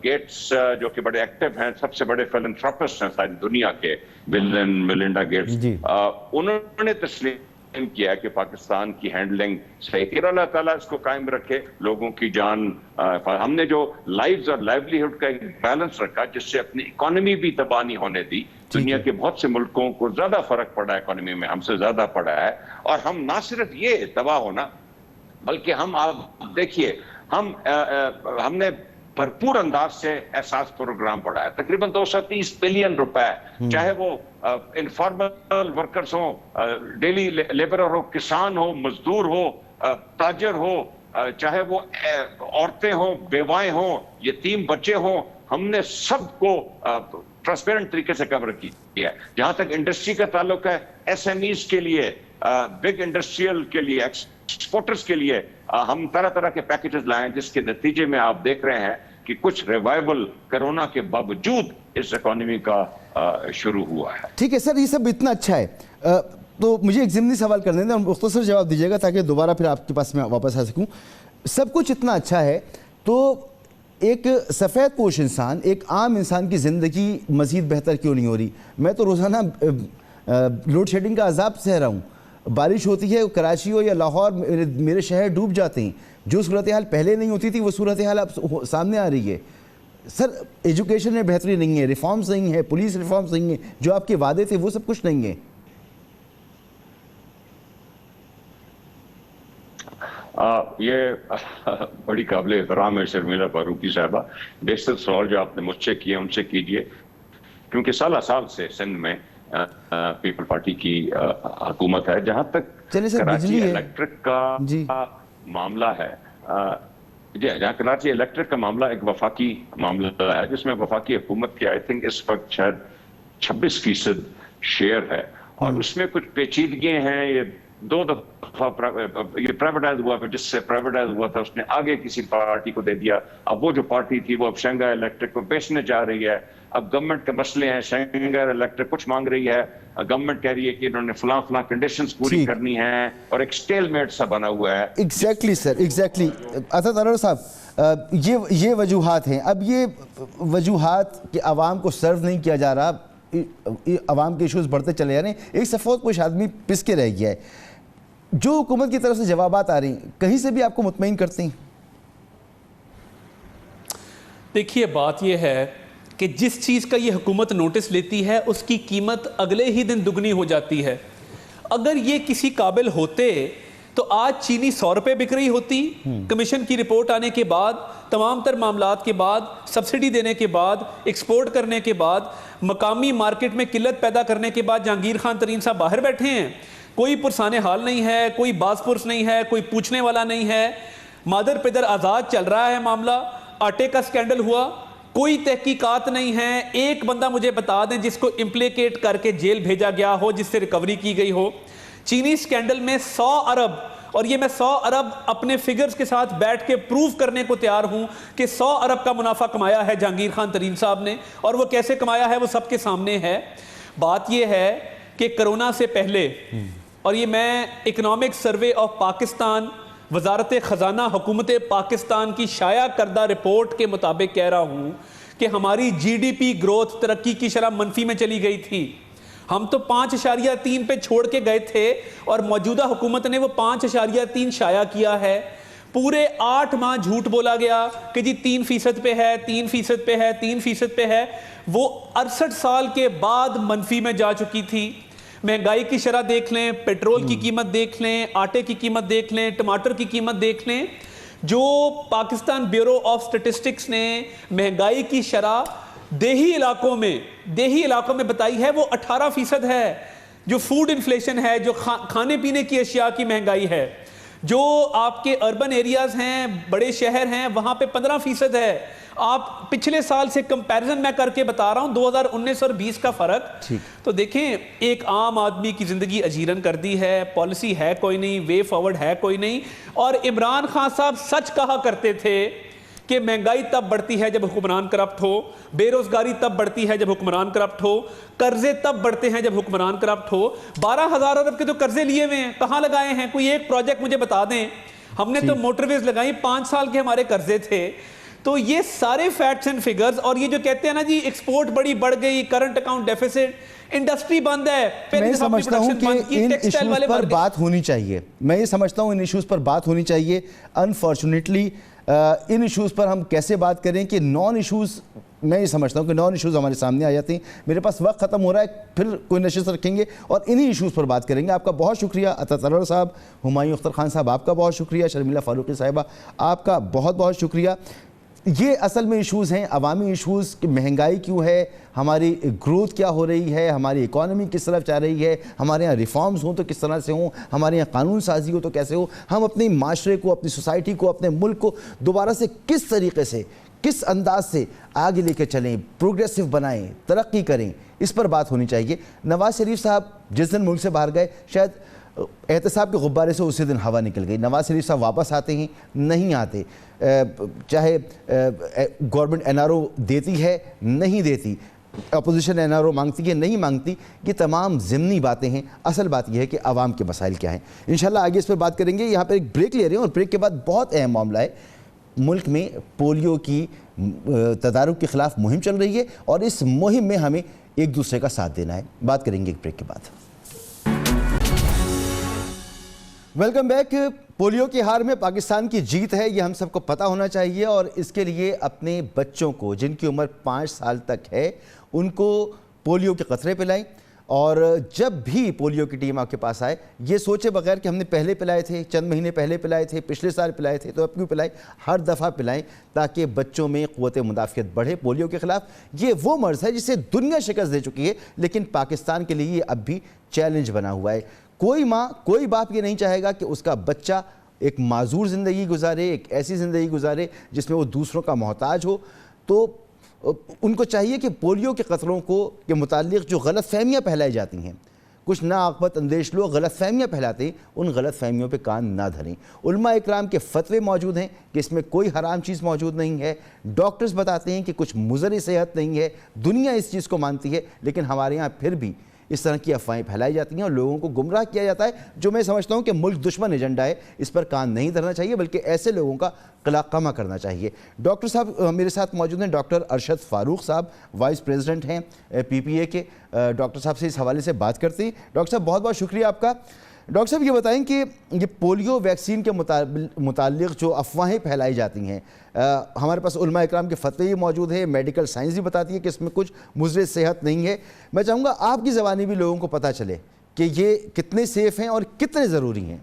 گیٹس جو کہ بڑے ایکٹیو ہیں, سب سے بڑے فلنتھراپسٹ ہیں ساری دنیا کے, بل اینڈ میلنڈا گیٹس, انہوں نے تسلیم کیا کہ پاکستان کی ہینڈلنگ صحیح تھی, اور اللہ تعالیٰ اس کو قائم رکھے, لوگوں کی جان. ہم نے جو لائفز اور لائیولیہڈ کا ایک بیلنس رکھا, جس سے اپنی اکانومی بھی تباہ نہیں ہونے دی. دنیا کے بہت سے ملکوں کو زیادہ فرق پڑا ہے اکانومی میں, ہم سے زیادہ پڑا ہے. اور ہم نہ صرف یہ تباہ ہونا, بلکہ ہم آپ دیکھیے, ہم نے بھرپور انداز سے احساس پروگرام پڑھا ہے. تقریباً 230 بلین روپے, چاہے وہ انفارمل ورکرز ہوں, ڈیلی لیبرر ہو, کسان ہو, مزدور ہو, تاجر ہو, چاہے وہ عورتیں ہوں, بیوائیں ہوں, یتیم بچے ہوں, ہم نے سب کو ٹرانسپیرنٹ طریقے سے کور کیا ہے. جہاں تک انڈسٹری کا تعلق ہے, SMEs کے لیے, بگ انڈسٹریل کے لیے, ایکسپورٹرز کے لیے ہم طرح طرح کے پیکیجز لائے, جس کے نتیجے میں آپ دیکھ رہے ہیں کہ کچھ ریوائول کرونا کے باوجود اس اکانومی کا شروع ہوا ہے. ٹھیک ہے سر, یہ سب اتنا اچھا ہے, تو مجھے ایک ضمنی سوال کرنے دیں, مختصر جواب دیجیے گا تاکہ دوبارہ پھر آپ کے پاس میں واپس آ سکوں. سب کچھ اتنا اچھا ہے تو ایک سفید پوش انسان, ایک عام انسان کی زندگی مزید بہتر کیوں نہیں ہو رہی؟ میں تو روزانہ لوڈ شیڈنگ کا عذاب سہ رہا ہوں. بارش ہوتی ہے, کراچی ہو یا لاہور, میرے شہر ڈوب جاتے ہیں. جو صورتحال پہلے نہیں ہوتی تھی وہ صورتحال اب سامنے آ رہی ہے. سر ایجوکیشن میں بہتری نہیں ہے, ریفارمز نہیں ہے, پولیس ریفارمز نہیں ہیں, جو آپ کے وعدے تھے وہ سب کچھ نہیں ہے. یہ بڑی قابل احترام ہے شرمیلا فاروقی صاحبہ. بیشتر سوال جو آپ نے مجھ سے کیے ان سے کیجئے, کیونکہ سالہ سال سے سندھ میں پیپل پارٹی کی حکومت ہے. جہاں تک کراچی الیکٹرک کا معاملہ ہے, جہاں کراچی الیکٹرک کا معاملہ ایک وفاقی معاملہ ہے جس میں وفاقی حکومت کی آئی تھنک اس وقت شاید 26% شیئر ہے، اور اس میں کچھ پیچیدگیاں ہیں. یہ 2 دفعہ یہ پرائیویٹائز ہوا، پھر جس سے پرائیویٹائز ہوا تھا اس نے آگے کسی پارٹی کو دے دیا. اب وہ جو پارٹی تھی وہ اب شنگھائی الیکٹرک کو بیچنے جا رہی ہے. اب گورنمنٹ کے مسئلے ہیں، شنگھائی الیکٹرک کچھ مانگ رہی ہے، گورنمنٹ کہہ رہی ہے کہ انہوں نے فلاں کنڈیشنز پوری کرنی ہیں، اور ایک سٹیل میٹ سا بنا ہوا ہے. ایگزیکٹلی سر، ایگزیکٹلی. اسد انور صاحب، یہ وجوہات ہیں. اب یہ وجوہات کہ عوام کو سرو نہیں کیا جا رہا، عوام کے ایشوز بڑھتے چلے جا رہے ہیں، ایک صفحہ کچھ آدمی پس کے رہ گیا ہے. جو حکومت کی طرف سے جوابات آ رہی ہیں کہیں سے بھی آپ کو مطمئن کرتے ہیں؟ دیکھیے بات یہ ہے کہ جس چیز کا یہ حکومت نوٹس لیتی ہے اس کی قیمت اگلے ہی دن دگنی ہو جاتی ہے. اگر یہ کسی قابل ہوتے تو آج چینی 100 روپے بک رہی ہوتی. کمیشن کی رپورٹ آنے کے بعد، تمام تر معاملات کے بعد، سبسڈی دینے کے بعد، ایکسپورٹ کرنے کے بعد، مقامی مارکیٹ میں قلت پیدا کرنے کے بعد جہانگیر خان ترین صاحب باہر بیٹھے ہیں. کوئی پرسان حال نہیں ہے، کوئی باز پرس نہیں ہے، کوئی پوچھنے والا نہیں ہے. مادر پدر آزاد چل رہا ہے معاملہ. آٹے کا سکینڈل ہوا، کوئی تحقیقات نہیں ہے. ایک بندہ مجھے بتا دیں جس کو امپلیکیٹ کر کے جیل بھیجا گیا ہو، جس سے ریکوری کی گئی ہو. چینی سکینڈل میں 100 ارب، اور یہ میں 100 ارب اپنے فگرز کے ساتھ بیٹھ کے پروف کرنے کو تیار ہوں کہ 100 ارب کا منافع کمایا ہے جہانگیر خان ترین صاحب نے، اور وہ کیسے کمایا ہے وہ سب کے سامنے ہے. بات یہ ہے کہ کرونا سے پہلے، اور یہ میں اکنامک سروے آف پاکستان، وزارت خزانہ حکومت پاکستان کی شائع کردہ رپورٹ کے مطابق کہہ رہا ہوں کہ ہماری جی ڈی پی گروتھ، ترقی کی شرح منفی میں چلی گئی تھی. ہم تو 5.3 پہ چھوڑ کے گئے تھے، اور موجودہ حکومت نے وہ 5.3 شائع کیا ہے. پورے 8 ماہ جھوٹ بولا گیا کہ جی 3% پہ ہے، 3% پہ ہے، 3% پہ ہے. وہ 68 سال کے بعد منفی میں جا چکی تھی. مہنگائی کی شرح دیکھ لیں، پیٹرول کی قیمت دیکھ لیں، آٹے کی قیمت دیکھ لیں، ٹماٹر کی قیمت دیکھ لیں. جو پاکستان بیورو آف سٹیٹسٹکس نے مہنگائی کی شرح دیہی علاقوں میں بتائی ہے وہ 18% ہے. جو فوڈ انفلیشن ہے، جو کھانے پینے کی اشیاء کی مہنگائی ہے، جو آپ کے اربن ایریاز ہیں، بڑے شہر ہیں، وہاں پہ 15% ہے. آپ پچھلے سال سے کمپیریزن میں کر کے بتا رہا ہوں، 2019 اور 20 کا فرق. تو دیکھیں ایک عام آدمی کی زندگی اجیرن کر دی ہے، پالیسی ہے کوئی نہیں، وے فارورڈ ہے کوئی نہیں. اور عمران خان صاحب سچ کہا کرتے تھے کہ مہنگائی تب بڑھتی ہے جب حکمران کرپٹ ہو، بے روزگاری تب بڑھتی ہے جب حکمران کرپٹ ہو، قرضے تب بڑھتے ہیں جب حکمران کرپٹ ہو. 12,000 ارب کے تو قرضے لیے ہوئے ہیں، کہاں لگائے ہیں؟ کوئی ایک پروجیکٹ مجھے بتا دیں. ہم نے تو موٹر ویز لگائی، 5 سال کے ہمارے قرضے تھے. تو یہ سارے فیکٹس اینڈ فگرز. اور یہ جو کہتے ہیں نا جی ایکسپورٹ بڑی بڑھ گئی، کرنٹ اکاؤنٹ ڈیفیسٹ، انڈسٹری بند ہے. میں سمجھتا ہوں کہ ان ایشوز پر بات ہونی چاہیے. انفارچونیٹلی ان ایشوز پر ہم کیسے بات کریں کہ نان ایشوز، میں یہ سمجھتا ہوں کہ نان ایشوز ہمارے سامنے آ جاتے ہیں. میرے پاس وقت ختم ہو رہا ہے، پھر کوئی نشست رکھیں گے اور انہی ایشوز پر بات کریں گے. آپ کا بہت شکریہ عطا انور صاحب، ہمایوں اختر خان صاحب آپ کا بہت شکریہ، شرمیلا فاروقی صاحبہ آپ کا بہت بہت شکریہ. یہ اصل میں ایشوز ہیں، عوامی ایشوز کہ مہنگائی کیوں ہے، ہماری گروتھ کیا ہو رہی ہے، ہماری اکانومی کس طرف جا رہی ہے، ہمارے یہاں ریفارمز ہوں تو کس طرح سے ہوں، ہمارے یہاں قانون سازی ہو تو کیسے ہو، ہم اپنے معاشرے کو، اپنی سوسائٹی کو، اپنے ملک کو دوبارہ سے کس طریقے سے، کس انداز سے آگے لے کے چلیں، پروگریسو بنائیں، ترقی کریں. اس پر بات ہونی چاہیے. نواز شریف صاحب جس دن ملک سے باہر گئے، شاید احتساب کے غبارے سے اسی دن ہوا نکل گئی. نواز شریف صاحب واپس آتے ہیں نہیں آتے، چاہے گورنمنٹ این آر او دیتی ہے نہیں دیتی، اپوزیشن این آر او مانگتی ہے نہیں مانگتی، یہ تمام ضمنی باتیں ہیں. اصل بات یہ ہے کہ عوام کے مسائل کیا ہیں. انشاءاللہ آگے اس پر بات کریں گے. یہاں پہ ایک بریک لے رہے ہیں اور بریک کے بعد بہت اہم معاملہ ہے. ملک میں پولیو کی تدارک کے خلاف مہم چل رہی ہے اور اس مہم میں ہمیں ایک دوسرے کا ساتھ دینا ہے. بات کریں گے ایک بریک کے بعد. Welcome back. پولیو کی ہار میں پاکستان کی جیت ہے، یہ ہم سب کو پتہ ہونا چاہیے، اور اس کے لیے اپنے بچوں کو جن کی عمر 5 سال تک ہے ان کو پولیو کے قطرے پلائیں. اور جب بھی پولیو کی ٹیم آپ کے پاس آئے یہ سوچے بغیر کہ ہم نے پہلے پلائے تھے، چند مہینے پہلے پلائے تھے، پچھلے سال پلائے تھے تو اب کیوں پلائیں، ہر دفعہ پلائیں تاکہ بچوں میں قوت مدافعت بڑھے پولیو کے خلاف. یہ وہ مرض ہے جسے دنیا شکست دے چکی ہے، لیکن پاکستان کے لیے یہ اب بھی چیلنج بنا ہوا ہے. کوئی ماں، کوئی باپ یہ نہیں چاہے گا کہ اس کا بچہ ایک معذور زندگی گزارے، ایک ایسی زندگی گزارے جس میں وہ دوسروں کا محتاج ہو. تو ان کو چاہیے کہ پولیو کے قطروں کے متعلق جو غلط فہمیاں پھیلائی جاتی ہیں، کچھ ناعاقبت اندیش لوگ غلط فہمیاں پھیلاتے ہیں، ان غلط فہمیوں پہ کان نہ دھریں. علماء اکرام کے فتوے موجود ہیں کہ اس میں کوئی حرام چیز موجود نہیں ہے. ڈاکٹرز بتاتے ہیں کہ کچھ مضر صحت نہیں ہے. دنیا اس چیز کو مانتی ہے، لیکن ہمارے ہاں پھر بھی اس طرح کی افواہیں پھیلائی جاتی ہیں اور لوگوں کو گمراہ کیا جاتا ہے، جو میں سمجھتا ہوں کہ ملک دشمن ایجنڈا ہے. اس پر کان نہیں دھرنا چاہیے، بلکہ ایسے لوگوں کا قلعہ کرنا چاہیے. ڈاکٹر صاحب میرے ساتھ موجود ہیں، ڈاکٹر ارشد فاروق صاحب وائس پریزیڈنٹ ہیں پی پی اے کے. ڈاکٹر صاحب سے اس حوالے سے بات کرتے ہیں. ڈاکٹر صاحب بہت بہت شکریہ آپ کا. ڈاکٹر صاحب یہ بتائیں کہ یہ پولیو ویکسین کے متعلق جو افواہیں پھیلائی جاتی ہیں، ہمارے پاس علماء اکرام کے فتوے بھی موجود ہیں، میڈیکل سائنس بھی بتاتی ہے کہ اس میں کچھ مضر صحت نہیں ہے. میں چاہوں گا آپ کی زبانی بھی لوگوں کو پتہ چلے کہ یہ کتنے سیف ہیں اور کتنے ضروری ہیں.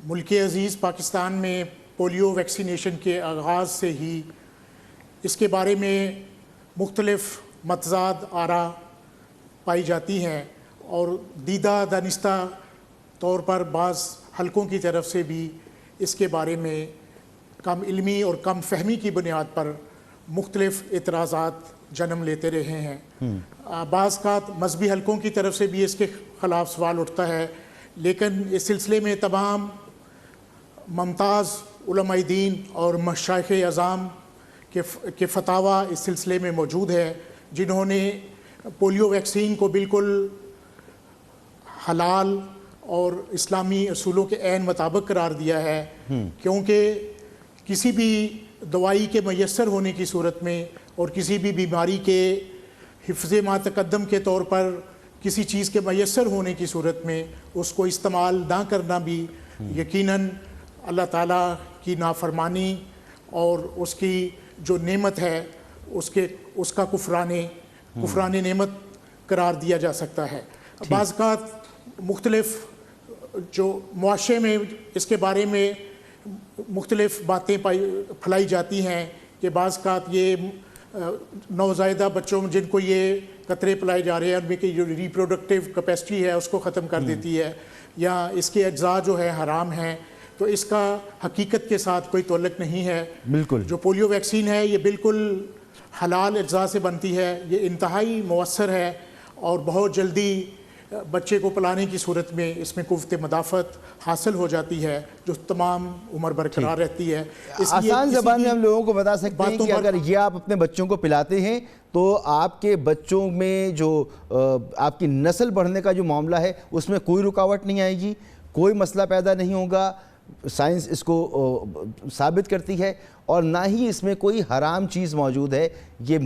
ملک عزیز پاکستان میں پولیو ویکسینیشن کے آغاز سے ہی اس کے بارے میں مختلف متضاد آراء پائی جاتی ہیں، اور دیدہ دانستہ طور پر بعض حلقوں کی طرف سے بھی اس کے بارے میں کم علمی اور کم فہمی کی بنیاد پر مختلف اعتراضات جنم لیتے رہے ہیں. بعض کا مذہبی حلقوں کی طرف سے بھی اس کے خلاف سوال اٹھتا ہے، لیکن اس سلسلے میں تمام ممتاز علماء دین اور مشائخ اعظام کے فتاویٰ اس سلسلے میں موجود ہے، جنہوں نے پولیو ویکسین کو بالکل حلال اور اسلامی اصولوں کے عین مطابق قرار دیا ہے. کیونکہ کسی بھی دوائی کے میسر ہونے کی صورت میں اور کسی بھی بیماری کے حفظ ما تقدم کے طور پر کسی چیز کے میسر ہونے کی صورت میں اس کو استعمال نہ کرنا بھی یقیناً اللہ تعالیٰ کی نافرمانی اور اس کی جو نعمت ہے اس کا کفران نعمت قرار دیا جا سکتا ہے. بعض اوقات مختلف جو معاشرے میں اس کے بارے میں مختلف باتیں پھیلائی جاتی ہیں کہ بعض اوقات یہ نوزائیدہ بچوں جن کو یہ قطرے پلائے جا رہے ہیں ان میں کہ جو ریپروڈکٹیو کیپیسٹی ہے اس کو ختم کر دیتی ہے، یا اس کے اجزاء جو ہے حرام ہیں. تو اس کا حقیقت کے ساتھ کوئی تعلق نہیں ہے. بالکل جو پولیو ویکسین ہے یہ بالکل حلال اجزاء سے بنتی ہے، یہ انتہائی مؤثر ہے اور بہت جلدی بچے کو پلانے کی صورت میں اس میں قوت مدافعت حاصل ہو جاتی ہے جو تمام عمر برقرار رہتی ہے. آسان زبان میں ہم لوگوں کو بتا سکتے ہیں کہ اگر یہ آپ اپنے بچوں کو پلاتے ہیں تو آپ کے بچوں میں جو آپ کی نسل بڑھنے کا جو معاملہ ہے اس میں کوئی رکاوٹ نہیں آئے گی، کوئی مسئلہ پیدا نہیں ہوگا. سائنس اس کو ثابت کرتی ہے، اور نہ ہی اس میں کوئی حرام چیز موجود ہے، یہ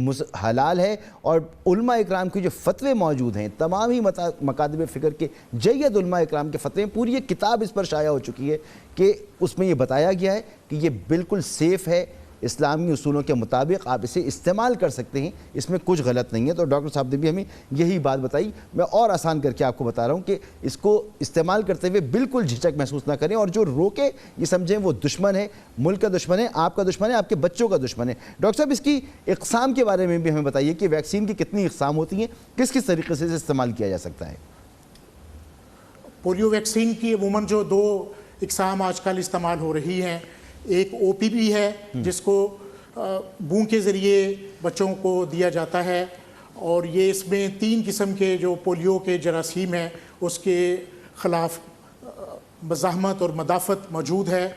حلال ہے. اور علماء اکرام کے جو فتوے موجود ہیں، تمام ہی مکاتب فکر کے جید علماء اکرام کے فتوے، پوری ایک کتاب اس پر شائع ہو چکی ہے کہ اس میں یہ بتایا گیا ہے کہ یہ بالکل سیف ہے، اسلامی اصولوں کے مطابق آپ اسے استعمال کر سکتے ہیں، اس میں کچھ غلط نہیں ہے. تو ڈاکٹر صاحب نے بھی ہمیں یہی بات بتائی. میں اور آسان کر کے آپ کو بتا رہا ہوں کہ اس کو استعمال کرتے ہوئے بالکل جھجک محسوس نہ کریں، اور جو روکے یہ سمجھیں وہ دشمن ہے، ملک کا دشمن ہے، آپ کا دشمن ہے، آپ کے بچوں کا دشمن ہے. ڈاکٹر صاحب اس کی اقسام کے بارے میں بھی ہمیں بتائیے کہ ویکسین کی کتنی اقسام ہوتی ہیں، کس کس طریقے سے اسے استعمال کیا جا سکتا ہے. پولیو ویکسین کی عموماً جو دو اقسام آج کل استعمال ہو رہی ہیں، ایک او پی بی ہے جس کو بوں کے ذریعے بچوں کو دیا جاتا ہے، اور یہ اس میں 3 قسم کے جو پولیو کے جراثیم ہیں اس کے خلاف مزاحمت اور مدافعت موجود ہے.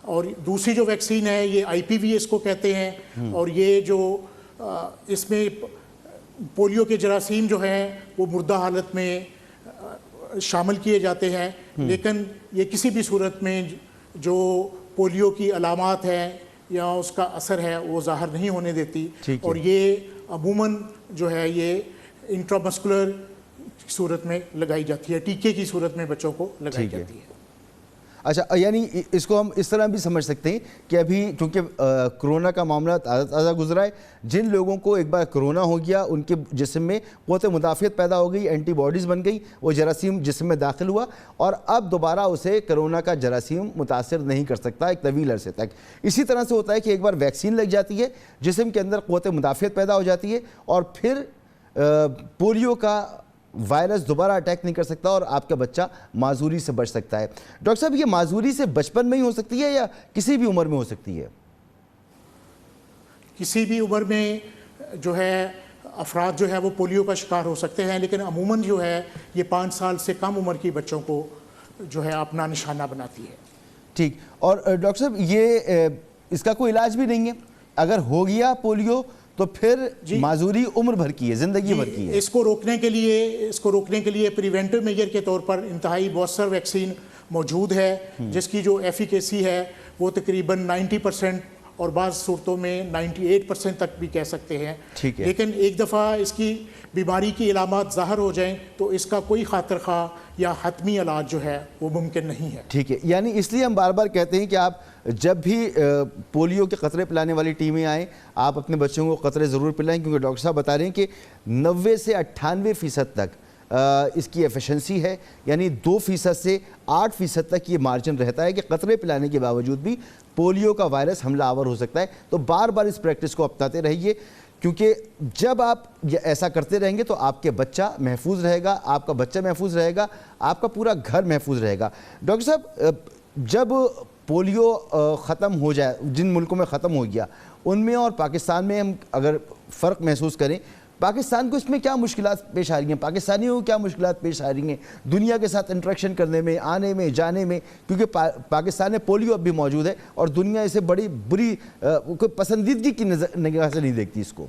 اور دوسری جو ویکسین ہے یہ آئی پی وی اس کو کہتے ہیں، اور یہ جو اس میں پولیو کے جراثیم جو ہیں وہ مردہ حالت میں شامل کیے جاتے ہیں، لیکن یہ کسی بھی صورت میں جو پولیو کی علامات ہیں یا اس کا اثر ہے وہ ظاہر نہیں ہونے دیتی. اور یہ عموماً جو ہے یہ انٹرامسکولر صورت میں لگائی جاتی ہے، ٹیکے کی صورت میں بچوں کو لگائی جاتی ہے. اچھا، یعنی اس کو ہم اس طرح بھی سمجھ سکتے ہیں کہ ابھی چونکہ کرونا کا معاملہ تازہ گزرا ہے، جن لوگوں کو ایک بار کرونا ہو گیا ان کے جسم میں قوت مدافعت پیدا ہو گئی، اینٹی باڈیز بن گئی، وہ جراثیم جسم میں داخل ہوا اور اب دوبارہ اسے کرونا کا جراثیم متاثر نہیں کر سکتا ایک طویل عرصے تک. اسی طرح سے ہوتا ہے کہ ایک بار ویکسین لگ جاتی ہے، جسم کے اندر قوت مدافعت پیدا ہو جاتی ہے، اور پھر پولیو کا وائرس دوبارہ اٹیک نہیں کر سکتا اور آپ کا بچہ معذوری سے بچ سکتا ہے۔ ڈاکٹر صاحب یہ معذوری سے بچپن میں ہی ہو سکتی ہے یا کسی بھی عمر میں ہو سکتی ہے؟ کسی بھی عمر میں جو ہے افراد جو ہے وہ پولیو کا شکار ہو سکتے ہیں، لیکن عموماً جو ہے یہ 5 سال سے کم عمر کی بچوں کو جو ہے اپنا نشانہ بناتی ہے۔ ٹھیک، اور ڈاکٹر صاحب یہ اس کا کوئی علاج بھی نہیں ہے؟ اگر ہو گیا پولیو تو پھر معذوری عمر بھر کی ہے، زندگی بھر کی ہے۔ اس کو روکنے کے لیے پریونٹیو میجر کے طور پر انتہائی مؤثر ویکسین موجود ہے، جس کی جو ایفیکیسی ہے وہ تقریباً 90% اور بعض صورتوں میں 98% تک بھی کہہ سکتے ہیں۔ ٹھیک ہے، لیکن ایک دفعہ اس کی بیماری کی علامات ظاہر ہو جائیں تو اس کا کوئی خاطر خواہ یا حتمی علاج جو ہے وہ ممکن نہیں ہے۔ ٹھیک ہے، یعنی اس لیے ہم بار بار کہتے ہیں کہ آپ جب بھی پولیو کے قطرے پلانے والی ٹیمیں آئیں آپ اپنے بچوں کو قطرے ضرور پلائیں، کیونکہ ڈاکٹر صاحب بتا رہے ہیں کہ 90 سے 98% تک اس کی ایفیشنسی ہے، یعنی 2% سے 8% تک یہ مارجن رہتا ہے کہ قطرے پلانے کے باوجود بھی پولیو کا وائرس حملہ آور ہو سکتا ہے۔ تو بار بار اس پریکٹس کو اپناتے رہیے، کیونکہ جب آپ ایسا کرتے رہیں گے تو آپ کے بچہ محفوظ رہے گا، آپ کا بچہ محفوظ رہے گا، آپ کا پورا گھر محفوظ رہے گا۔ ڈاکٹر صاحب جب پولیو ختم ہو جائے، جن ملکوں میں ختم ہو گیا ان میں اور پاکستان میں ہم اگر فرق محسوس کریں، پاکستان کو اس میں کیا مشکلات پیش آ رہی ہیں؟ پاکستانیوں کو کیا مشکلات پیش آ رہی ہیں دنیا کے ساتھ انٹریکشن کرنے میں، آنے میں، جانے میں؟ کیونکہ پاکستان میں پولیو اب بھی موجود ہے اور دنیا اسے بڑی بری کوئی پسندیدگی کی نگاہ سے نہیں دیکھتی اس کو۔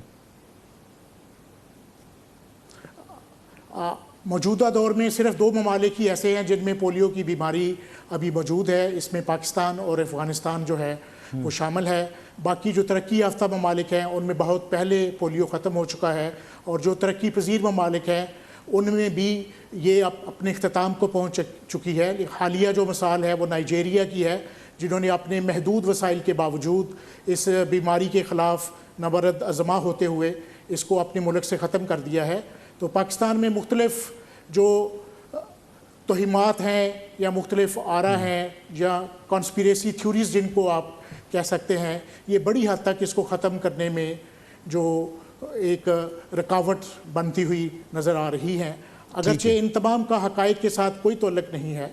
موجودہ دور میں صرف 2 ممالک ہی ایسے ہیں جن میں پولیو کی بیماری ابھی موجود ہے، اس میں پاکستان اور افغانستان جو ہے وہ شامل ہے۔ باقی جو ترقی یافتہ ممالک ہیں ان میں بہت پہلے پولیو ختم ہو چکا ہے، اور جو ترقی پذیر ممالک ہیں ان میں بھی یہ اپنے اختتام کو پہنچ چکی ہے۔ حالیہ جو مثال ہے وہ نائجیریا کی ہے، جنہوں نے اپنے محدود وسائل کے باوجود اس بیماری کے خلاف نبرد عزمہ ہوتے ہوئے اس کو اپنے ملک سے ختم کر دیا ہے۔ تو پاکستان میں مختلف جو توہمات ہیں یا مختلف آرا ہیں یا کانسپیریسی تھیوریز جن کو آپ کہہ سکتے ہیں، یہ بڑی حد تک اس کو ختم کرنے میں جو ایک رکاوٹ بنتی ہوئی نظر آ رہی ہیں، اگرچہ ان تمام کا حقائق کے ساتھ کوئی تعلق نہیں ہے۔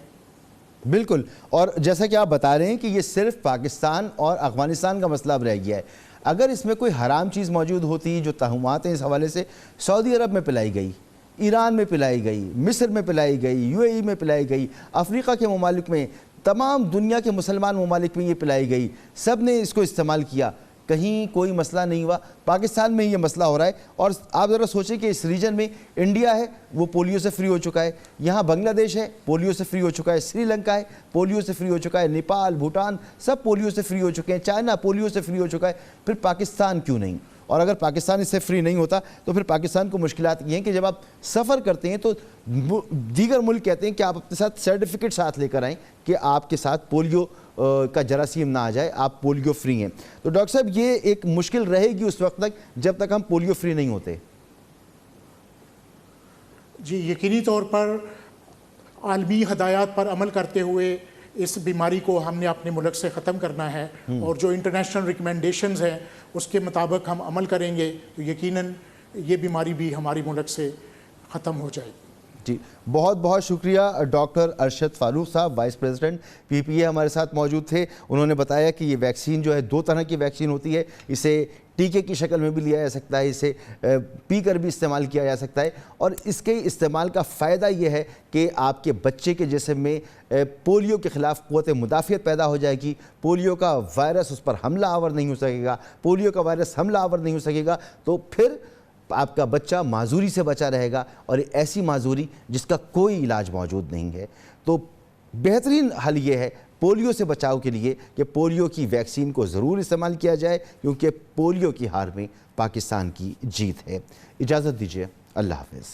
بالکل، اور جیسا کہ آپ بتا رہے ہیں کہ یہ صرف پاکستان اور افغانستان کا مسئلہ اب رہ گیا ہے۔ اگر اس میں کوئی حرام چیز موجود ہوتی جو تہمات ہیں اس حوالے سے سعودی عرب میں پلائی گئی، ایران میں پلائی گئی، مصر میں پلائی گئی، یو اے ای میں پلائی گئی، افریقہ کے ممالک میں، تمام دنیا کے مسلمان ممالک میں یہ پلائی گئی، سب نے اس کو استعمال کیا، کہیں کوئی مسئلہ نہیں ہوا۔ پاکستان میں یہ مسئلہ ہو رہا ہے، اور آپ ذرا سوچیں کہ اس ریجن میں انڈیا ہے وہ پولیو سے فری ہو چکا ہے، یہاں بنگلہ دیش ہے پولیو سے فری ہو چکا ہے، سری لنکا ہے پولیو سے فری ہو چکا ہے، نیپال، بھوٹان سب پولیو سے فری ہو چکے ہیں، چائنا پولیو سے فری ہو چکا ہے، پھر پاکستان کیوں نہیں؟ اور اگر پاکستان اس سے فری نہیں ہوتا تو پھر پاکستان کو مشکلات یہ ہیں کہ جب آپ سفر کرتے ہیں تو دیگر ملک کہتے ہیں کہ آپ اپنے ساتھ سرٹیفکیٹ ساتھ لے کر آئیں کہ آپ کے ساتھ پولیو کا جراثیم نہ آ جائے، آپ پولیو فری ہیں۔ تو ڈاکٹر صاحب یہ ایک مشکل رہے گی اس وقت تک جب تک ہم پولیو فری نہیں ہوتے۔ جی یقینی طور پر عالمی ہدایات پر عمل کرتے ہوئے اس بیماری کو ہم نے اپنے ملک سے ختم کرنا ہے، اور جو انٹرنیشنل ریکمنڈیشنز ہیں اس کے مطابق ہم عمل کریں گے تو یقیناً یہ بیماری بھی ہماری ملک سے ختم ہو جائے گی۔ جی بہت بہت شکریہ ڈاکٹر ارشد فاروق صاحب، وائس پریزیڈنٹ پی پی اے ہمارے ساتھ موجود تھے۔ انہوں نے بتایا کہ یہ ویکسین جو ہے 2 طرح کی ویکسین ہوتی ہے، اسے ٹیکے کی شکل میں بھی لیا جا سکتا ہے، اسے پی کر بھی استعمال کیا جا سکتا ہے، اور اس کے استعمال کا فائدہ یہ ہے کہ آپ کے بچے کے جسم میں پولیو کے خلاف قوت مدافعت پیدا ہو جائے گی، پولیو کا وائرس اس پر حملہ آور نہیں ہو سکے گا، پولیو کا وائرس حملہ آور نہیں ہو سکے گا، تو پھر آپ کا بچہ معذوری سے بچا رہے گا، اور ایسی معذوری جس کا کوئی علاج موجود نہیں ہے۔ تو بہترین حل یہ ہے پولیو سے بچاؤ کے لیے کہ پولیو کی ویکسین کو ضرور استعمال کیا جائے، کیونکہ پولیو کی ہار میں پاکستان کی جیت ہے۔ اجازت دیجیے، اللہ حافظ۔